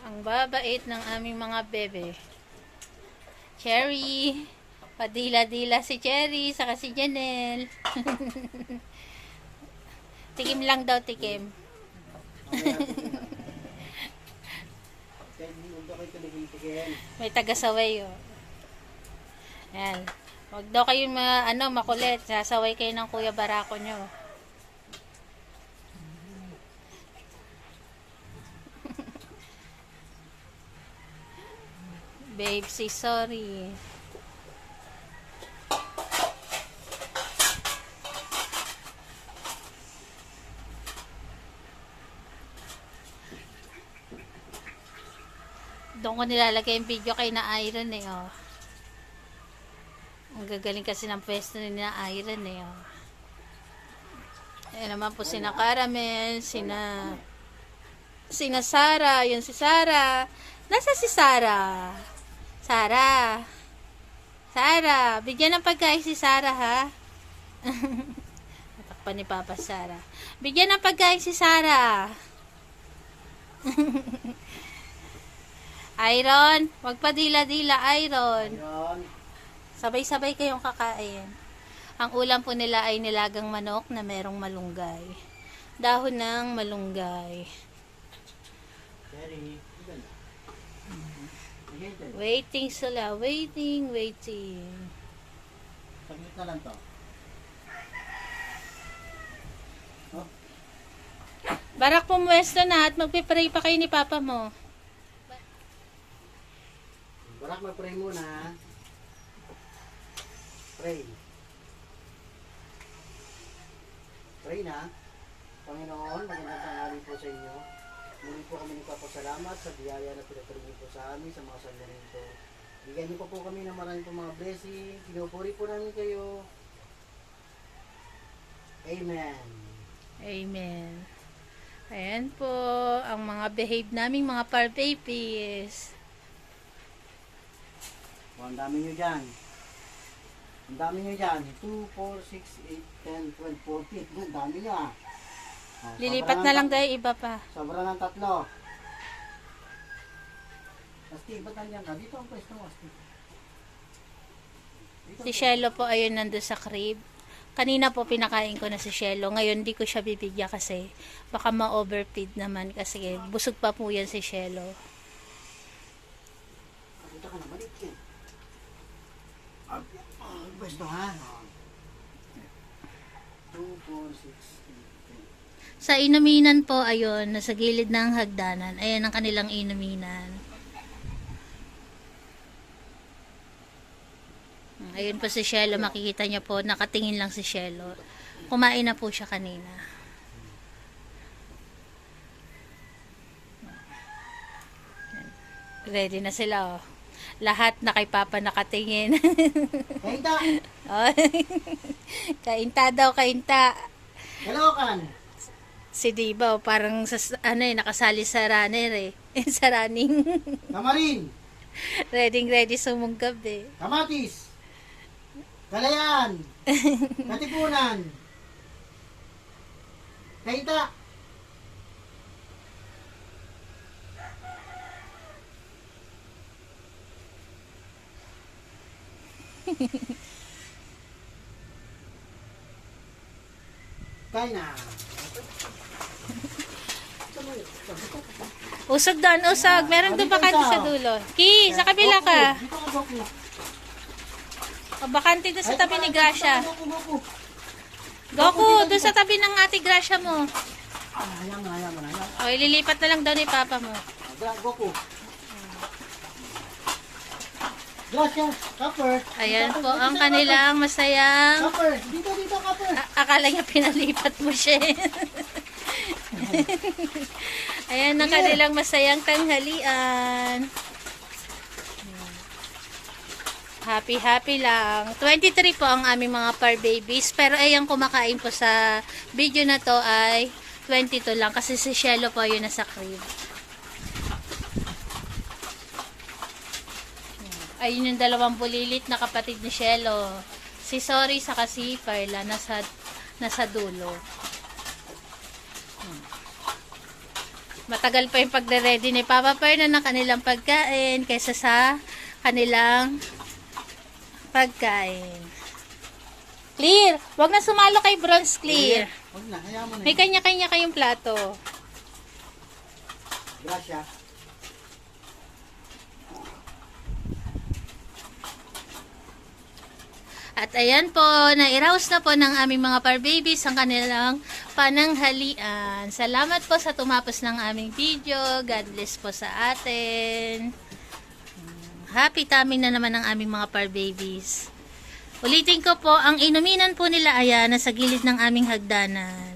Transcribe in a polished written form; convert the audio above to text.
Ang babait ng aming mga bebe. Cherry. Padila-dila si Cherry, saka si Janelle. Tikim lang daw, tikim. May taga-saway, oh. Ayan. Huwag daw kayong makulit. Sasaway kayo ng Kuya Barako nyo. Babe, say sorry. Doon ko nilalagay yung video kay na Iron eh, oh. Ang gagaling kasi ng pwesto ni na Iron eh, oh. Ayan naman po sina Caramel, sina Sara, yun si Sara. Nasa si Sara? Sara, bigyan ng pagkain si Sara, ha? Natakpan ni Papa Sara. Bigyan ng pagkain si Sara. Iron, wag pa dila-dila, Iron. Sabay-sabay kayong kakain. Ang ulam po nila ay nilagang manok na merong malunggay. Dahon ng malunggay. Waiting sila. Waiting. Saglit na lang to. Oh. Barak pumuwesto na at magpipray pa kayo ni Papa mo. Barak, mag-pray muna. Pray. Pray na. Panginoon, magandang tanghali po sa inyo. Muli po kami nagpapasalamat sa biyaya na pinatuloy po sa amin sa mga sandalin ito. Bigyan niyo po kami ng maraming po mga blessing. Pinupuri po namin kayo. Amen. Amen. Ayan po ang mga behave naming mga par babies. O, ang dami nyo dyan. Ang dami nyo dyan. 2, 4, 6, 8, 10, 12, 14. Ang dami nyo, ah. O, Lilipat na lang tayo iba pa. Sobra ng 3. Asti, ba't nandiyan ka? Dito ang pwesto mo, Asti. Si Shelo po ayun nandun sa crib. Kanina po pinakain ko na si Shelo. Ngayon di ko siya bibigyan kasi baka ma-overfeed naman kasi busog pa po yan si Shelo. Dito ka na, balik yan. Pwesto, ha? 2, 4, 6, 8, 10. Sa inuminan po ayun, nasa gilid ng hagdanan. Ayan ang kanilang inuminan. Ayun po si Shelo, makikita niyo po, nakatingin lang si Shelo. Kumain na po siya kanina. Ready na sila, oh. Lahat na kay Papa nakatingin. Kainta! Oh. Kainta daw, kainta. Kalokan! Si Diba, parang sa, nakasali sa runner eh. Sa running. Kamarin! Ready sumunggab eh. Kamatis! Kalayan! Katipunan! Kainta! Kain na! Usog doon, usog. Meron doon bakante sa dulo. Ki, sa kabila ka. Dito ka, Goku. O, bakante doon sa tabi ni Gracia. Goku. Goku, doon sa tabi ng ate Gracia mo. Hayaan mo na. O, ililipat na lang daw ni Papa mo. Goku. Gracias, Copper. Ayan po ang kanilang masayang... Copper, dito, Copper. Akala niya pinalipat mo siya. Ayan ang kanilang masayang tanghalian. Happy lang. 23 po ang aming mga par babies. Pero ayang kumakain po sa video na to ay 22 lang. Kasi si Shelo po yun nasa crib. Ayun yung dalawang bulilit na kapatid ni Shelo. Si Sorry saka si Perla nasa dulo. Matagal pa yung pagre-ready ni Papa Per na ng kanilang pagkain kaysa sa kanilang pagkain. Clear! Huwag na sumalo kay Bronze, Clear. Huwag na, hayaan mo na. May kanya-kanya kayong plato. Gracias. At ayan po, nairaos na po ng aming mga par babies ang kanilang pananghalian. Salamat po sa tumapos ng aming video. God bless po sa atin. Happy timing na naman ng aming mga par babies. Ulitin ko po, ang inuminan po nila ay nasa gilid ng aming hagdanan.